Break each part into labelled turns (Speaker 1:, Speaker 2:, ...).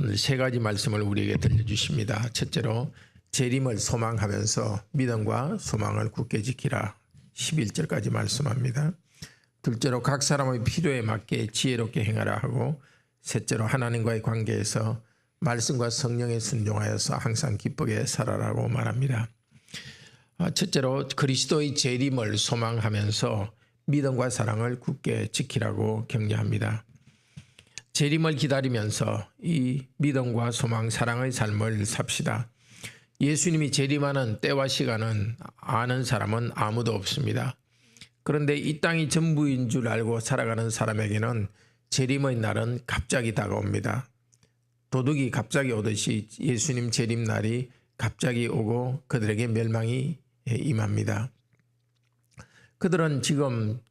Speaker 1: 오늘 세 가지 말씀을 우리에게 들려주십니다. 첫째로 재림을 소망하면서 믿음과 소망을 굳게 지키라. 11절까지 말씀합니다. 둘째로 각 사람의 필요에 맞게 지혜롭게 행하라 하고, 셋째로 하나님과의 관계에서 말씀과 성령에 순종하여서 항상 기쁘게 살아라고 말합니다. 첫째로 그리스도의 재림을 소망하면서 믿음과 사랑을 굳게 지키라고 격려합니다. 재림을 기다리면서 이 믿음과 소망, 사랑의 삶을 삽시다. 예수님이 재림하는 때와 시간은 아는 사람은 아무도 없습니다. 그런데 이 땅이 전부인 줄 알고 살아가는 사람에게는 재림의 날은 갑자기 다가옵니다. 도둑이 갑자기 오듯이 예수님 재림 날이 갑자기 오고 그들에게 멸망이 임합니다. 그들은 지금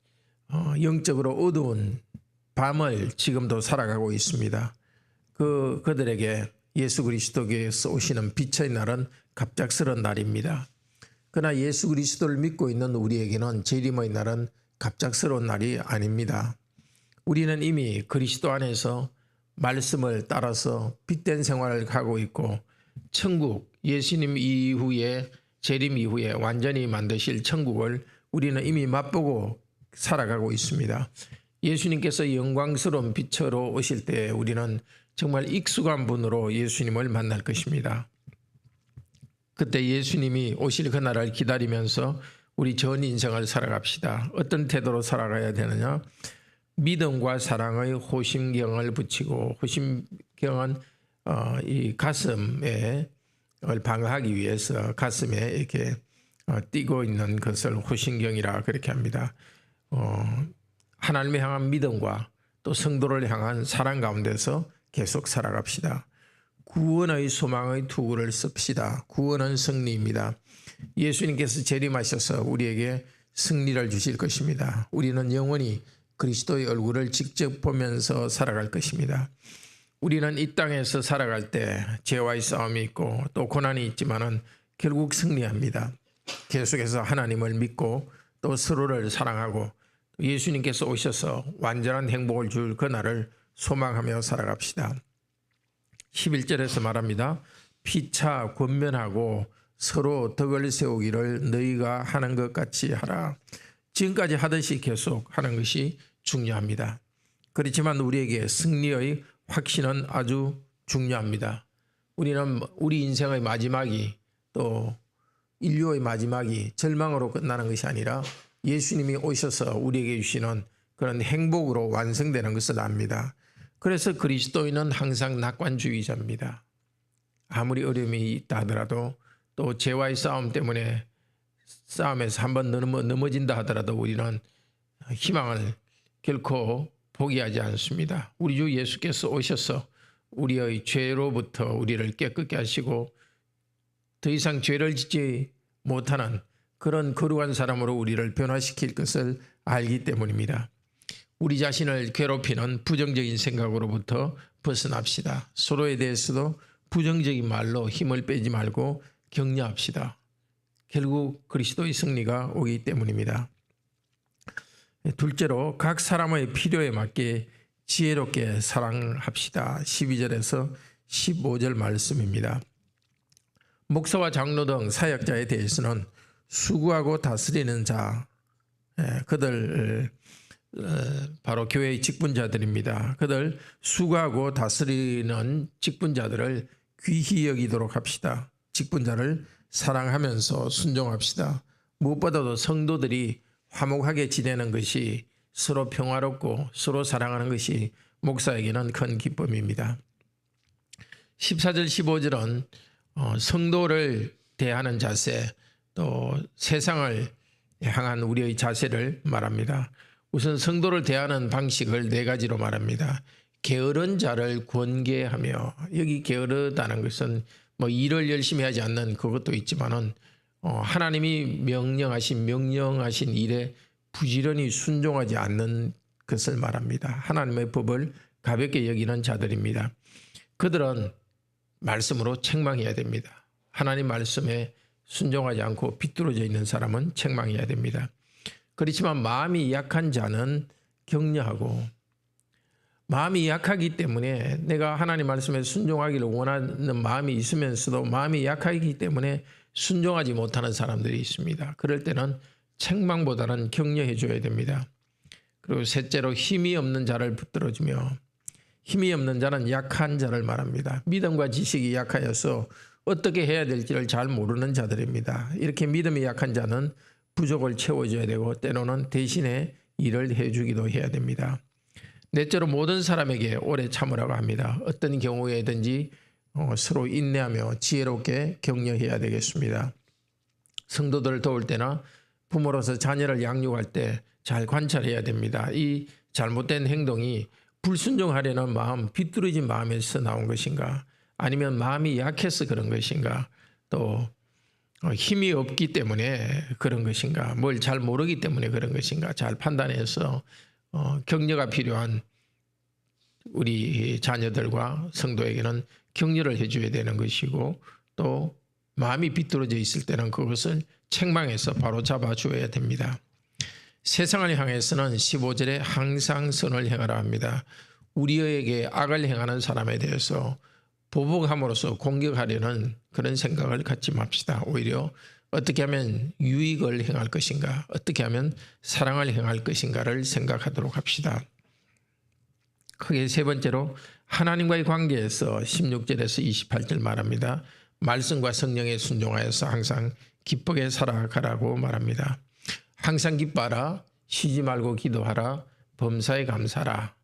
Speaker 1: 영적으로 어두운 밤을 지금도 살아가고 있습니다. 그들에게 예수 그리스도께서 오시는 빛의 날은 갑작스러운 날입니다. 그러나 예수 그리스도를 믿고 있는 우리에게는 재림의 날은 갑작스러운 날이 아닙니다. 우리는 이미 그리스도 안에서 말씀을 따라서 빛된 생활을 하고 있고, 천국, 예수님 이후에 재림 이후에 완전히 만드실 천국을 우리는 이미 맛보고 살아가고 있습니다. 예수님께서 영광스러운 빛으로 오실 때 우리는 정말 익숙한 분으로 예수님을 만날 것입니다. 그때 예수님이 오실 그날을 기다리면서 우리 전 인생을 살아갑시다. 어떤 태도로 살아가야 되느냐? 믿음과 사랑의 호심경을 붙이고, 호심경은 이 가슴에 방어하기 위해서 가슴에 이렇게 띄고 있는 것을 호심경이라 그렇게 합니다. 하나님을 향한 믿음과 또 성도를 향한 사랑 가운데서 계속 살아갑시다. 구원의 소망의 투구를 씁시다. 구원은 승리입니다. 예수님께서 재림하셔서 우리에게 승리를 주실 것입니다. 우리는 영원히 그리스도의 얼굴을 직접 보면서 살아갈 것입니다. 우리는 이 땅에서 살아갈 때 죄와의 싸움이 있고 또 고난이 있지만은 결국 승리합니다. 계속해서 하나님을 믿고 또 서로를 사랑하고 예수님께서 오셔서 완전한 행복을 줄 그날을 소망하며 살아갑시다. 11절에서 말합니다. 피차 권면하고 서로 덕을 세우기를 너희가 하는 것 같이 하라. 지금까지 하듯이 계속 하는 것이 중요합니다. 그렇지만 우리에게 승리의 확신은 아주 중요합니다. 우리는 우리 인생의 마지막이 또 인류의 마지막이 절망으로 끝나는 것이 아니라 예수님이 오셔서 우리에게 주시는 그런 행복으로 완성되는 것을 압니다. 그래서 그리스도인은 항상 낙관주의자입니다. 아무리 어려움이 있다 하더라도 또 죄와의 싸움 때문에 싸움에서 한번 넘어진다 하더라도 우리는 희망을 결코 포기하지 않습니다. 우리 주 예수께서 오셔서 우리의 죄로부터 우리를 깨끗게 하시고 더 이상 죄를 짓지 못하는 그런 거룩한 사람으로 우리를 변화시킬 것을 알기 때문입니다. 우리 자신을 괴롭히는 부정적인 생각으로부터 벗어납시다. 서로에 대해서도 부정적인 말로 힘을 빼지 말고 격려합시다. 결국 그리스도의 승리가 오기 때문입니다. 둘째로 각 사람의 필요에 맞게 지혜롭게 사랑합시다. 12절에서 15절 말씀입니다. 목사와 장로 등 사역자에 대해서는 수고하고 다스리는 자, 그들 바로 교회의 직분자들입니다. 그들 수고하고 다스리는 직분자들을 귀히 여기도록 합시다. 직분자를 사랑하면서 순종합시다. 무엇보다도 성도들이 화목하게 지내는 것이, 서로 평화롭고 서로 사랑하는 것이 목사에게는 큰 기쁨입니다. 14절 15절은 성도를 대하는 자세, 또 세상을 향한 우리의 자세를 말합니다. 우선 성도를 대하는 방식을 네 가지로 말합니다. 게으른 자를 권계하며, 여기 게으르다는 것은 일을 열심히 하지 않는 그것도 있지만은 하나님이 명령하신 일에 부지런히 순종하지 않는 것을 말합니다. 하나님의 법을 가볍게 여기는 자들입니다. 그들은 말씀으로 책망해야 됩니다. 하나님 말씀에 순종하지 않고 비뚤어져 있는 사람은 책망해야 됩니다. 그렇지만 마음이 약한 자는 격려하고, 마음이 약하기 때문에 내가 하나님 말씀에 순종하기를 원하는 마음이 있으면서도 마음이 약하기 때문에 순종하지 못하는 사람들이 있습니다. 그럴 때는 책망보다는 격려해 줘야 됩니다. 그리고 셋째로 힘이 없는 자를 붙들어주며, 힘이 없는 자는 약한 자를 말합니다. 믿음과 지식이 약하여서 어떻게 해야 될지를 잘 모르는 자들입니다. 이렇게 믿음이 약한 자는 부족을 채워줘야 되고 때로는 대신에 일을 해주기도 해야 됩니다. 넷째로 모든 사람에게 오래 참으라고 합니다. 어떤 경우에든지 서로 인내하며 지혜롭게 격려해야 되겠습니다. 성도들을 도울 때나 부모로서 자녀를 양육할 때 잘 관찰해야 됩니다. 이 잘못된 행동이 불순종하려는 마음, 비뚤어진 마음에서 나온 것인가, 아니면 마음이 약해서 그런 것인가, 또 힘이 없기 때문에 그런 것인가, 뭘 잘 모르기 때문에 그런 것인가, 잘 판단해서 격려가 필요한 우리 자녀들과 성도에게는 격려를 해줘야 되는 것이고, 또 마음이 비뚤어져 있을 때는 그것을 책망해서 바로 잡아줘야 됩니다. 세상을 향해서는 15절에 항상 선을 행하라 합니다. 우리에게 악을 행하는 사람에 대해서 보복함으로써 공격하려는 그런 생각을 갖지 맙시다. 오히려 어떻게 하면 유익을 행할 것인가, 어떻게 하면 사랑을 행할 것인가를 생각하도록 합시다. 크게 세 번째로 하나님과의 관계에서 16절에서 28절 말합니다. 말씀과 성령에 순종하여서 항상 기쁘게 살아가라고 말합니다. 항상 기뻐하라, 쉬지 말고 기도하라, 범사에 감사하라.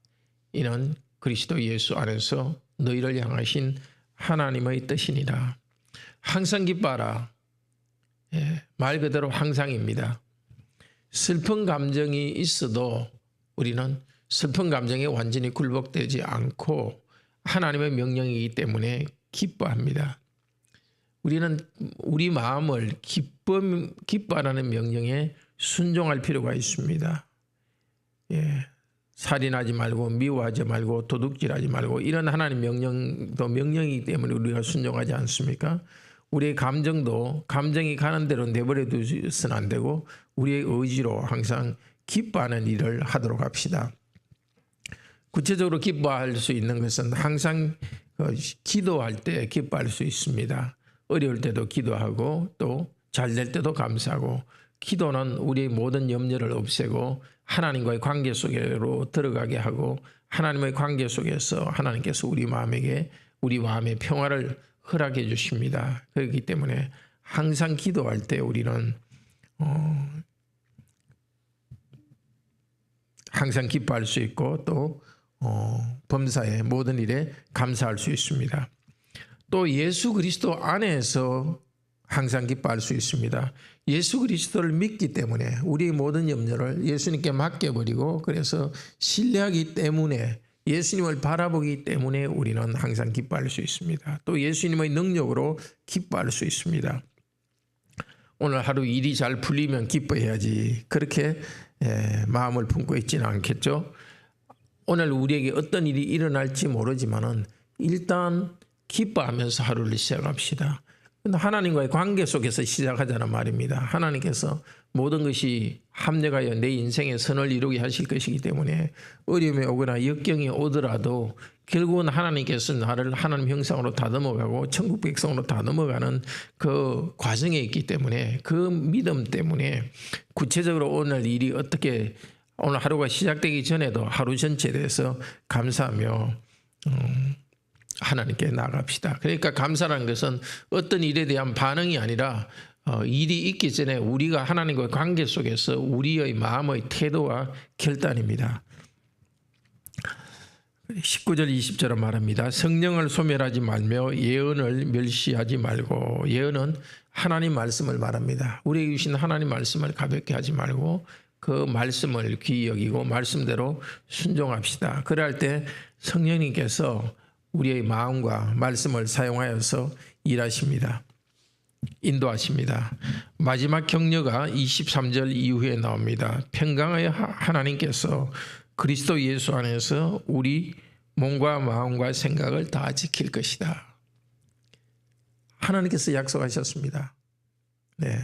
Speaker 1: 이는 그리스도 예수 안에서 너희를 향하신 하나님의 뜻이니라. 항상 기뻐하라. 말 그대로 항상입니다. 슬픈 감정이 있어도 우리는 슬픈 감정에 완전히 굴복되지 않고 하나님의 명령이기 때문에 기뻐합니다. 우리는 우리 마음을 기뻐하라는 명령에 순종할 필요가 있습니다. 살인하지 말고, 미워하지 말고, 도둑질하지 말고, 이런 하나님 명령도 명령이기 때문에 우리가 순종하지 않습니까? 우리의 감정이 가는 대로 내버려 두서는 안 되고 우리의 의지로 항상 기뻐하는 일을 하도록 합시다. 구체적으로 기뻐할 수 있는 것은 항상 기도할 때 기뻐할 수 있습니다. 어려울 때도 기도하고 또 잘 될 때도 감사하고, 기도는 우리의 모든 염려를 없애고 하나님과의 관계 속으로 들어가게 하고, 하나님의 관계 속에서 하나님께서 우리 마음의 평화를 허락해 주십니다. 그렇기 때문에 항상 기도할 때 우리는 항상 기뻐할 수 있고 또 범사의 모든 일에 감사할 수 있습니다. 또 예수 그리스도 안에서 항상 기뻐할 수 있습니다. 예수 그리스도를 믿기 때문에 우리의 모든 염려를 예수님께 맡겨버리고, 그래서 신뢰하기 때문에, 예수님을 바라보기 때문에 우리는 항상 기뻐할 수 있습니다. 또 예수님의 능력으로 기뻐할 수 있습니다. 오늘 하루 일이 잘 풀리면 기뻐해야지, 그렇게 마음을 품고 있지는 않겠죠. 오늘 우리에게 어떤 일이 일어날지 모르지만은 일단 기뻐하면서 하루를 시작합시다. 하나님과의 관계 속에서 시작하자는 말입니다. 하나님께서 모든 것이 합력하여 내 인생의 선을 이루게 하실 것이기 때문에 어려움이 오거나 역경이 오더라도 결국은 하나님께서 나를 하나님 형상으로 다듬어가고 천국 백성으로 다듬어가는 그 과정에 있기 때문에, 그 믿음 때문에 구체적으로 오늘 일이 어떻게, 오늘 하루가 시작되기 전에도 하루 전체에 대해서 감사하며 하나님께 나아갑시다. 그러니까 감사라는 것은 어떤 일에 대한 반응이 아니라 일이 있기 전에 우리가 하나님과의 관계 속에서 우리의 마음의 태도와 결단입니다. 19절 20절은 말합니다. 성령을 소멸하지 말며 예언을 멸시하지 말고. 예언은 하나님 말씀을 말합니다. 우리에게 주신 하나님 말씀을 가볍게 하지 말고 그 말씀을 귀히 여기고 말씀대로 순종합시다. 그럴 때 성령님께서 우리의 마음과 말씀을 사용하여서 일하십니다. 인도하십니다. 마지막 격려가 23절 이후에 나옵니다. 평강의 하나님께서 그리스도 예수 안에서 우리 몸과 마음과 생각을 다 지킬 것이다. 하나님께서 약속하셨습니다. 네,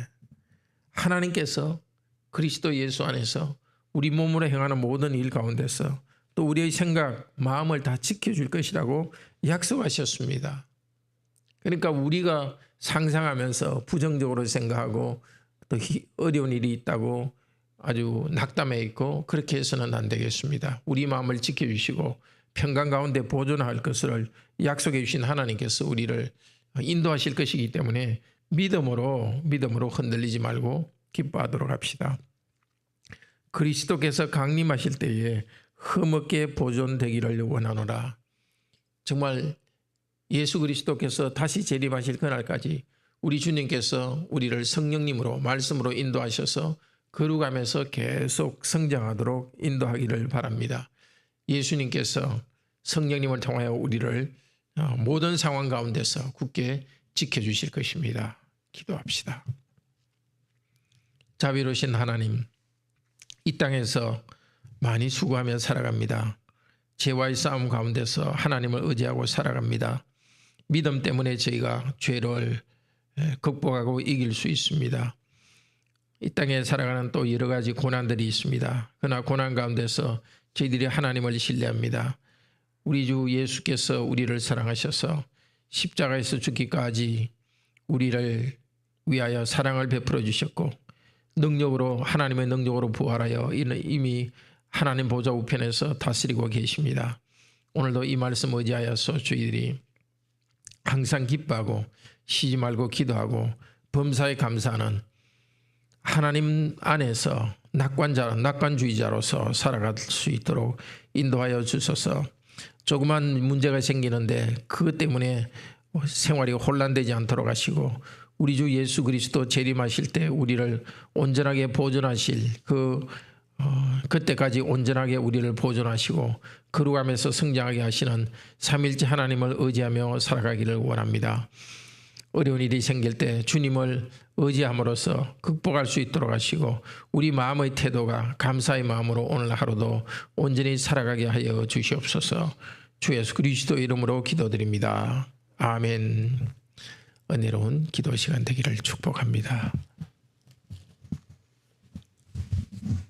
Speaker 1: 하나님께서 그리스도 예수 안에서 우리 몸으로 행하는 모든 일 가운데서 또 우리의 생각, 마음을 다 지켜줄 것이라고 약속하셨습니다. 그러니까 우리가 상상하면서 부정적으로 생각하고 또 어려운 일이 있다고 아주 낙담해 있고 그렇게 해서는 안 되겠습니다. 우리 마음을 지켜주시고 평강 가운데 보존할 것을 약속해 주신 하나님께서 우리를 인도하실 것이기 때문에 믿음으로 흔들리지 말고 기뻐하도록 합시다. 그리스도께서 강림하실 때에 흠없게 보존되기를 원하노라. 정말 예수 그리스도께서 다시 재림하실 그날까지 우리 주님께서 우리를 성령님으로 말씀으로 인도하셔서 거룩함에서 계속 성장하도록 인도하기를 바랍니다. 예수님께서 성령님을 통하여 우리를 모든 상황 가운데서 굳게 지켜주실 것입니다. 기도합시다. 자비로우신 하나님, 이 땅에서 많이 수고하며 살아갑니다. 죄와의 싸움 가운데서 하나님을 의지하고 살아갑니다. 믿음 때문에 저희가 죄를 극복하고 이길 수 있습니다. 이 땅에 살아가는 또 여러 가지 고난들이 있습니다. 그러나 고난 가운데서 저희들이 하나님을 신뢰합니다. 우리 주 예수께서 우리를 사랑하셔서 십자가에서 죽기까지 우리를 위하여 사랑을 베풀어 주셨고 능력으로 하나님의 능력으로 부활하여 이미 하나님 보좌 우편에서 다스리고 계십니다. 오늘도 이 말씀 의지하여서 저희들이 항상 기뻐하고 쉬지 말고 기도하고 범사에 감사하는 하나님 안에서 낙관주의자로서 살아갈 수 있도록 인도하여 주소서. 조그만 문제가 생기는데 그것 때문에 생활이 혼란되지 않도록 하시고 우리 주 예수 그리스도 재림하실 때 우리를 온전하게 보존하실 그때까지 온전하게 우리를 보존하시고 거룩함에서 성장하게 하시는 삼일째 하나님을 의지하며 살아가기를 원합니다. 어려운 일이 생길 때 주님을 의지함으로써 극복할 수 있도록 하시고 우리 마음의 태도가 감사의 마음으로 오늘 하루도 온전히 살아가게 하여 주시옵소서. 주 예수 그리스도 이름으로 기도드립니다. 아멘. 은혜로운 기도 시간 되기를 축복합니다.